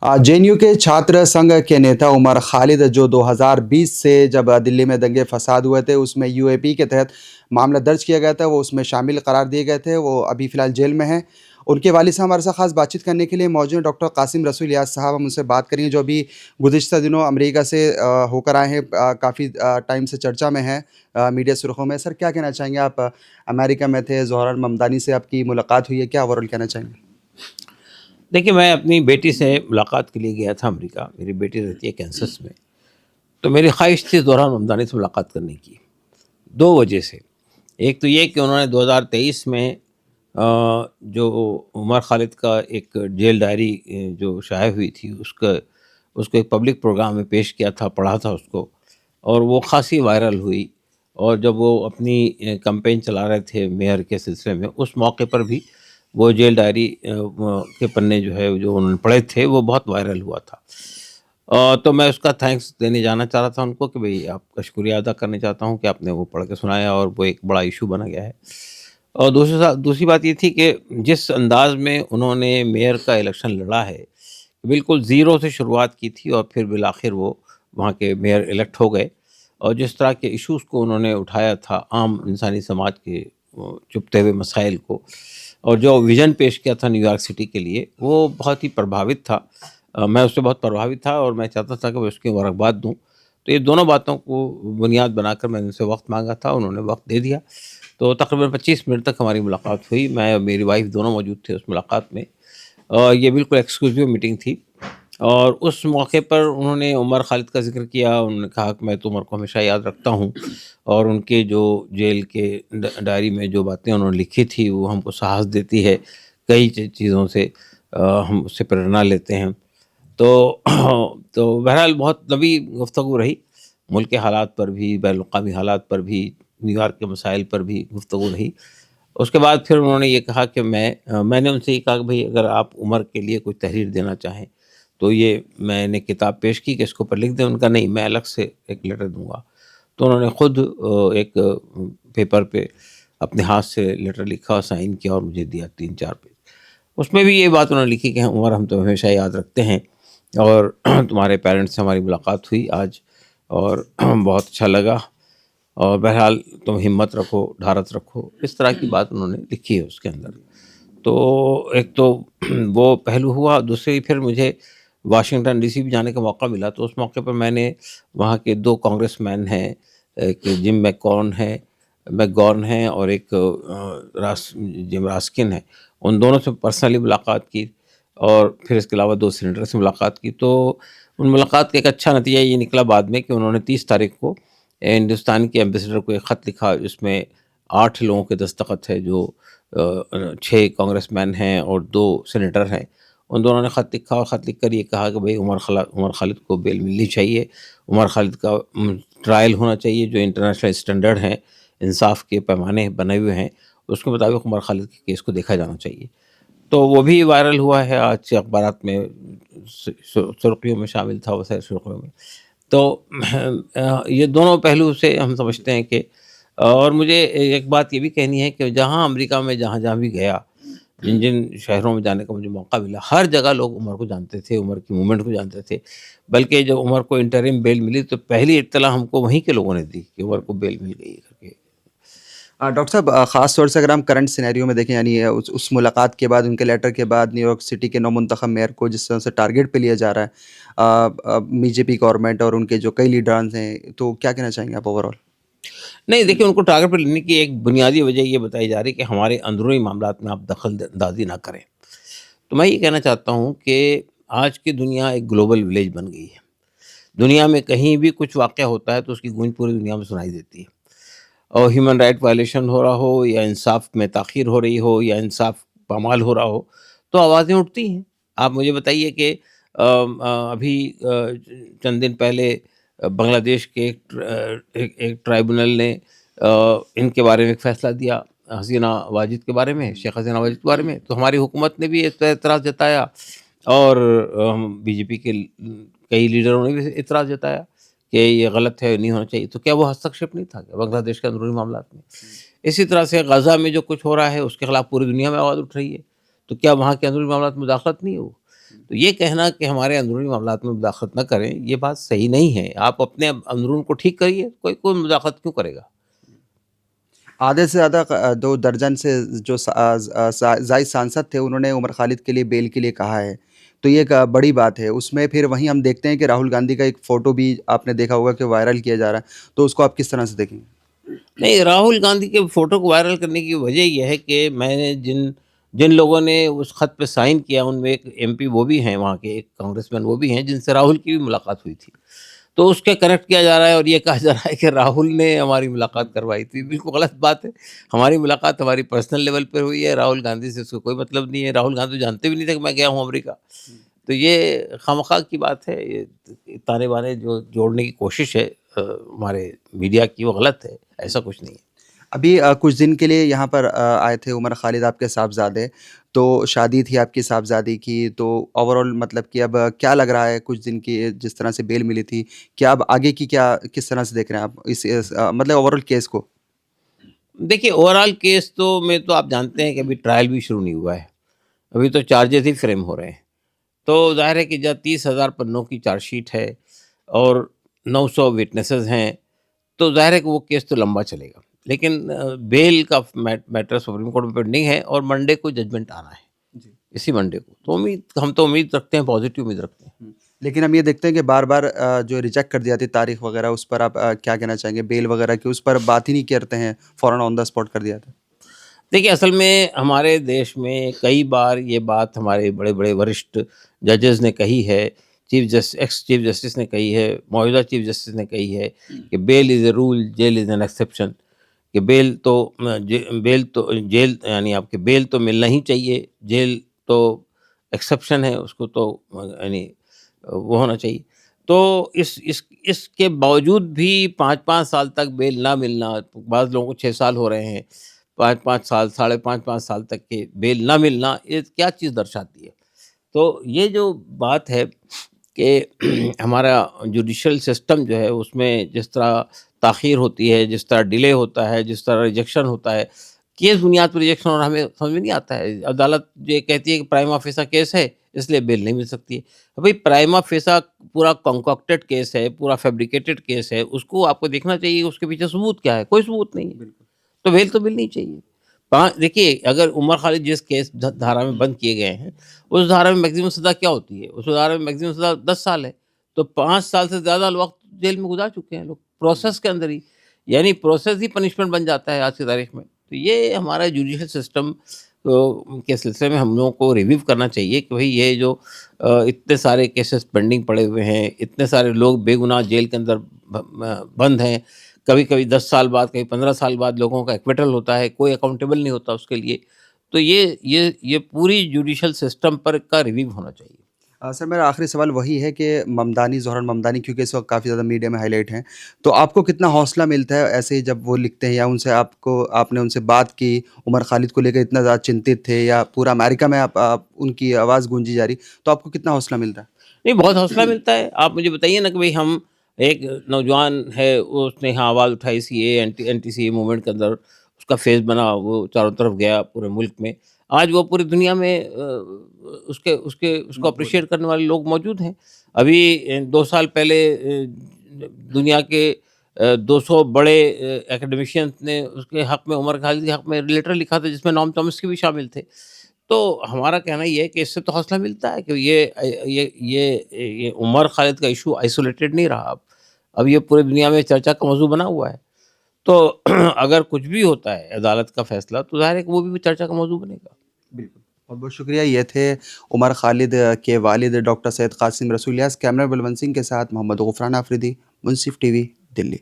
JNU के छात्र संघ के नेता उमर खालिद, जो 2020 से जब दिल्ली में दंगे फसाद हुए थे उसमें UAP के तहत मामला दर्ज किया गया था, वो उसमें शामिल करार दिए गए थे, वो अभी फ़िलहाल जेल में हैं। उनके वालिद साहब हमारे साथ ख़ास बातचीत करने के लिए मौजूद हैं। डॉक्टर कासिम रसूल याद साहब, हम उनसे बात करेंगे, जो अभी गुज़िश्ता दिनों अमेरिका से होकर आए हैं, काफ़ी टाइम से चर्चा में हैं मीडिया सुर्ख़ों में। सर, क्या कहना चाहेंगे आप? अमेरिका में थे, ज़ोहरान ममदानी से आपकी मुलाकात हुई है, क्या ओवरऑल कहना चाहेंगे? देखिए, मैं अपनी बेटी से मुलाकात के लिए गया था अमेरिका। मेरी बेटी रहती है कैंसस में, तो मेरी ख्वाहिश थी ज़ोहरान ममदानी से मुलाकात करने की, 2 वजह से। एक तो ये कि उन्होंने 2023 में जो उमर खालिद का एक जेल डायरी जो शाया हुई थी, उसको एक पब्लिक प्रोग्राम में पेश किया था, पढ़ा था उसको, और वो ख़ासी वायरल हुई। और जब वो अपनी कैंपेन चला रहे थे मेयर के सिलसिले में, उस मौके पर भी वो जेल डायरी के पन्ने जो है जो उन्होंने पढ़े थे, वो बहुत वायरल हुआ था। तो मैं उसका थैंक्स देने जाना चाह रहा था उनको कि भई आपका शुक्रिया अदा करना चाहता हूँ कि आपने वो पढ़ के सुनाया और वो एक बड़ा इश्यू बना गया है। और दूसरी बात ये थी कि जिस अंदाज़ में उन्होंने मेयर का इलेक्शन लड़ा है, बिल्कुल ज़ीरो से शुरुआत की थी और फिर बिलाखिर वो वहाँ के मेयर इलेक्ट हो गए। और जिस तरह के इश्यूज़ को उन्होंने उठाया था, आम इंसानी समाज के चुभते हुए मसाइल को, और जो विज़न पेश किया था न्यूयॉर्क सिटी के लिए, वो बहुत ही प्रभावित था। मैं उससे बहुत प्रभावित था और मैं चाहता था कि मैं उसकी मुबारकबाद दूँ। तो ये दोनों बातों को बुनियाद बनाकर मैंने उनसे वक़्त माँगा था, उन्होंने वक़्त दे दिया। तो तकरीबन 25 मिनट तक हमारी मुलाकात हुई। मैं और मेरी वाइफ़ दोनों मौजूद थे उस मुलाकात में। ये बिल्कुल एक्सक्लूसिव मीटिंग थी। और उस मौके पर उन्होंने उमर खालिद का ज़िक्र किया। उन्होंने कहा कि मैं तो उमर को हमेशा याद रखता हूँ, और उनके जो जेल के डायरी में जो बातें उन्होंने लिखी थी, वो हमको साहस देती है। कई चीज़ों से हम उससे प्रेरणा लेते हैं। तो तो बहरहाल बहुत लंबी गुफ्तगू रही। मुल्क के हालात पर भी, बैनुल-अक़वामी हालात पर भी, न्यूयॉर्क के मसाइल पर भी गुफ्तगू रही। उसके बाद फिर उन्होंने ये कहा कि मैंने उनसे ये कहा कि भई अगर आप उमर के लिए कोई तहरीर देना चाहें, तो ये मैंने किताब पेश की कि इसके ऊपर लिख दें। उनका नहीं, मैं अलग से एक लेटर दूँगा। तो उन्होंने खुद एक पेपर पे अपने हाथ से लेटर लिखा और साइन किया और मुझे दिया 3-4 पेज। उसमें भी ये बात उन्होंने लिखी कि उमर, हम तो हमेशा याद रखते हैं, और तुम्हारे पेरेंट्स से हमारी मुलाकात हुई आज, और बहुत अच्छा लगा, और बहरहाल तुम हिम्मत रखो, ढारत रखो। इस तरह की बात उन्होंने लिखी है उसके अंदर। तो एक तो वो पहलू हुआ। दूसरी, फिर मुझे वाशिंगटन डीसी भी जाने का मौका मिला। तो उस मौके पर मैंने वहाँ के 2 कांग्रेसमैन हैं, एक जिम मैकगॉर्न हैं और एक जिम रास्किन है। उन दोनों से पर्सनली मुलाकात की, और फिर इसके अलावा 2 सीनेटर से मुलाकात की। तो उन मुलाकात का एक अच्छा नतीजा ये निकला बाद में कि उन्होंने 30 तारीख को हिंदुस्तान के एम्बेसडर को एक ख़त लिखा, जिसमें 8 लोगों के दस्तखत है, जो 6 कांग्रेसमैन हैं और 2 सेनेटर हैं। उन दोनों ने ख़त लिखा और ख़त लिख कर ये कहा कि भई उमर खालिद को बेल मिलनी चाहिए। उमर खालिद का ट्रायल होना चाहिए, जो इंटरनेशनल स्टैंडर्ड हैं, इंसाफ के पैमाने बने हुए हैं, उसके मुताबिक उमर खालिद के केस को देखा जाना चाहिए। तो वो भी वायरल हुआ है, आज से अखबारात में सुर्खियों में शामिल था, वो सारी सुर्खियों में। तो ये दोनों पहलू से हम समझते हैं कि, और मुझे एक बात ये भी कहनी है कि जहाँ अमेरिका में जहाँ-जहाँ भी गया, जिन-जिन शहरों में जाने का मुझे मौका मिला, हर जगह लोग उमर को जानते थे, उमर की मूवमेंट को जानते थे। बल्कि जब उमर को इंटरिम बेल मिली, तो पहली इत्तला हमको वहीं के लोगों ने दी कि उमर को बेल मिल गई है करके। डॉक्टर साहब, ख़ास तौर से अगर हम करंट सिनेरियो में देखें, यानी उस मुलाकात के बाद, उनके लेटर के बाद न्यूयॉर्क सिटी के नौमुंतखब मेयर को जिस तरह से टारगेट पे लिया जा रहा है बीजेपी गवर्नमेंट और उनके जो कई लीडर्स हैं, तो क्या कहना चाहेंगे आप ओवरऑल? नहीं, देखिए, उनको टारगेट पे लेने की एक बुनियादी वजह ये बताई जा रही है कि हमारे अंदरूनी मामलात में आप दखल अंदाज़ी ना करें। तो मैं ये कहना चाहता हूँ कि आज की दुनिया एक ग्लोबल विलेज बन गई है। दुनिया में कहीं भी कुछ वाक़या होता है तो उसकी गूंज पूरी दुनिया में सुनाई देती है। और ह्यूमन राइट वायलेशन हो रहा हो, या इंसाफ में ताख़ीर हो रही हो, या इंसाफ पामाल हो रहा हो, तो आवाज़ें उठती हैं। आप मुझे बताइए कि अभी चंद दिन पहले बांग्लादेश के एक ट्राइब्यूनल ने इनके बारे में एक फ़ैसला दिया, हसीना वाजिद के बारे में, शेख हसीना वाजिद के बारे में। तो हमारी हुकूमत ने भी इस पे एतराज़ जताया, और बीजेपी के कई लीडरों ने भी एतराज़ जताया कि ये गलत है, नहीं होना चाहिए। तो क्या वो हस्तक्षेप नहीं था क्या बांग्लादेश के अंदरूनी मामलात में? इसी तरह से गज़ा में जो कुछ हो रहा है, उसके खिलाफ पूरी दुनिया में आवाज़ उठ रही है। तो क्या वहाँ के अंदरूनी मामलात में मुदाखलत नहीं हो? تو یہ کہنا کہ ہمارے اندرونی معاملات میں مداخلت نہ کریں، یہ بات صحیح نہیں ہے. آپ اپنے اندرون کو ٹھیک کریے، کوئی مداخلت کیوں کرے گا؟ آدھے سے زیادہ 2 درجن سے جو زائد سانسد تھے انہوں نے عمر خالد کے لیے بیل کے لیے کہا ہے، تو یہ ایک بڑی بات ہے. اس میں پھر وہیں ہم دیکھتے ہیں کہ راہل گاندھی کا ایک فوٹو بھی آپ نے دیکھا ہوگا کہ وائرل کیا جا رہا ہے، تو اس کو آپ کس طرح سے دیکھیں گے؟ نہیں، راہل گاندھی کے فوٹو کو وائرل کرنے کی وجہ یہ ہے کہ میں نے جن لوگوں نے اس خط پہ سائن کیا ان میں ایک ایم پی وہ بھی ہیں، وہاں کے ایک کانگریس مین وہ بھی ہیں جن سے راہل کی بھی ملاقات ہوئی تھی. تو اس کے کنیکٹ کیا جا رہا ہے اور یہ کہا جا رہا ہے کہ راہل نے ہماری ملاقات کروائی تھی. بالکل غلط بات ہے. ہماری ملاقات ہماری پرسنل لیول پہ ہوئی ہے، راہل گاندھی سے اس کو کوئی مطلب نہیں ہے. راہل گاندھی جانتے بھی نہیں تھے کہ میں گیا ہوں امریکہ. تو یہ خامخواہ کی بات ہے، یہ تانے بانے جو جوڑنے کی کوشش ہے ہمارے میڈیا کی، وہ غلط ہے. ایسا کچھ نہیں ہے. ابھی کچھ دن کے لیے یہاں پر آئے تھے عمر خالد آپ کے صاحبزادے، تو شادی تھی آپ کی صاحبزادی کی، تو اوور آل مطلب کہ اب کیا لگ رہا ہے کچھ دن کی جس طرح سے بیل ملی تھی، کیا اب آگے کی کیا کس طرح سے دیکھ رہے ہیں آپ مطلب اوور آل کیس کو؟ دیکھیے اوور آل کیس تو آپ جانتے ہیں کہ ابھی ٹرائل بھی شروع نہیں ہوا ہے. ابھی تو چارجز ہی فریم ہو رہے ہیں. تو ظاہر ہے کہ جب 30,000 پنوں کی چارج شیٹ ہے اور 900 وٹنسز ہیں تو ظاہر ہے کہ وہ کیس تو لمبا چلے گا. لیکن بیل کا میٹر سپریم کورٹ میں پینڈنگ ہے اور منڈے کو ججمنٹ آنا ہے، اسی منڈے کو. تو ہم تو امید رکھتے ہیں، پازیٹیو امید رکھتے ہیں. لیکن ہم یہ دیکھتے ہیں کہ بار بار جو ریجیکٹ کر دیا تھی تاریخ وغیرہ، اس پر آپ کیا کہنا چاہیں گے؟ بیل وغیرہ کی اس پر بات ہی نہیں کرتے ہیں، فوراً آن دا اسپاٹ کر دیا تھا. دیکھیے اصل میں ہمارے دیش میں کئی بار یہ بات ہمارے بڑے بڑے ورشٹھ ججز نے کہی ہے، ایکس چیف جسٹس نے کہی ہے، موجودہ چیف جسٹس نے کہی ہے کہ bail is a rule, jail is an exception. کہ بیل تو جیل یعنی آپ کے بیل تو ملنا ہی چاہیے، جیل تو ایکسیپشن ہے، اس کو تو یعنی وہ ہونا چاہیے. تو اس کے باوجود بھی 5 سال تک بیل نہ ملنا، بعض لوگوں کو 6 سال ہو رہے ہیں، 5 سال 5.5 سال تک کے بیل نہ ملنا، یہ کیا چیز درشاتی ہے؟ تو یہ جو بات ہے کہ ہمارا جوڈیشل سسٹم جو ہے اس میں جس طرح تاخیر ہوتی ہے، جس طرح ڈیلے ہوتا ہے، جس طرح ریجیکشن ہوتا ہے، کیس بنیاد پر ریجیکشن اور ہمیں سمجھ میں نہیں آتا ہے. عدالت یہ کہتی ہے کہ پرائما فیسا کیس ہے اس لیے بیل نہیں مل سکتی ہے. بھئی پرائما فیسا پورا کنکاکٹڈ کیس ہے، پورا فیبریکیٹڈ کیس ہے، اس کو آپ کو دیکھنا چاہیے اس کے پیچھے ثبوت کیا ہے. کوئی ثبوت نہیں ہے، تو بیل تو ملنی چاہیے. دیکھیے اگر عمر خالد جس کیس دھارا میں بند کیے گئے ہیں اس دھارا میں میکسیمم سزا کیا ہوتی ہے؟ اس دھارا میں میکسیمم سزا 10 سال ہے. تو 5 سال سے زیادہ وقت جیل میں گزار چکے ہیں لوگ پروسیس کے اندر ہی. یعنی پروسیس ہی پنشمنٹ بن جاتا ہے آج کی تاریخ میں. تو یہ ہمارا جوڈیشل سسٹم کے سلسلے میں ہم لوگوں کو ریویو کرنا چاہیے کہ بھئی یہ جو اتنے سارے کیسز پینڈنگ پڑے ہوئے ہیں، اتنے سارے لوگ بے گناہ جیل کے اندر بند ہیں، کبھی کبھی 10 سال بعد، کبھی 15 سال بعد لوگوں کا ایکویٹل ہوتا ہے، کوئی اکاؤنٹیبل نہیں ہوتا اس کے لیے. تو یہ پوری جوڈیشل سسٹم پر کا ریویو ہونا چاہیے. سر میرا آخری سوال وہی ہے کہ ممدانی، ظہران ممدانی کیونکہ اس وقت کافی زیادہ میڈیا میں ہائی لائٹ ہیں، تو آپ کو کتنا حوصلہ ملتا ہے ایسے ہی جب وہ لکھتے ہیں یا ان سے آپ نے ان سے بات کی، عمر خالد کو لے کر اتنا زیادہ چنتت تھے یا پورا امریکہ میں آپ ان کی آواز گونجی جا رہی، تو آپ کو کتنا حوصلہ ملتا ہے؟ نہیں، بہت حوصلہ ملتا ہے. آپ مجھے بتائیے نا کہ بھئی ہم ایک نوجوان ہے، اس نے یہاں آواز اٹھائی سی اے اینٹی سی اے موومنٹ کے اندر، اس کا فیس بنا، وہ چاروں طرف گیا پورے ملک میں. آج وہ پوری دنیا میں اس کو اپریشیٹ کرنے والے لوگ موجود ہیں. ابھی 2 سال پہلے دنیا کے 200 بڑے اکیڈمیشینس نے اس کے حق میں، عمر خالد کے حق میں لیٹر لکھا تھا جس میں نام چامسکی بھی شامل تھے. تو ہمارا کہنا یہ ہے کہ اس سے تو حوصلہ ملتا ہے کہ یہ عمر خالد کا ایشو آئسولیٹڈ نہیں رہا. اب یہ پوری دنیا میں چرچا کا موضوع بنا ہوا ہے. تو اگر کچھ بھی ہوتا ہے عدالت کا فیصلہ تو ظاہر ہے کہ وہ بھی چرچا کا موضوع بنے گا. بالکل. بہت بہت شکریہ. یہ تھے عمر خالد کے والد ڈاکٹر سید قاسم رسول یاس. کیمرہ بلونت سنگھ کے ساتھ محمد غفران آفریدی، منصف ٹی وی، دلی.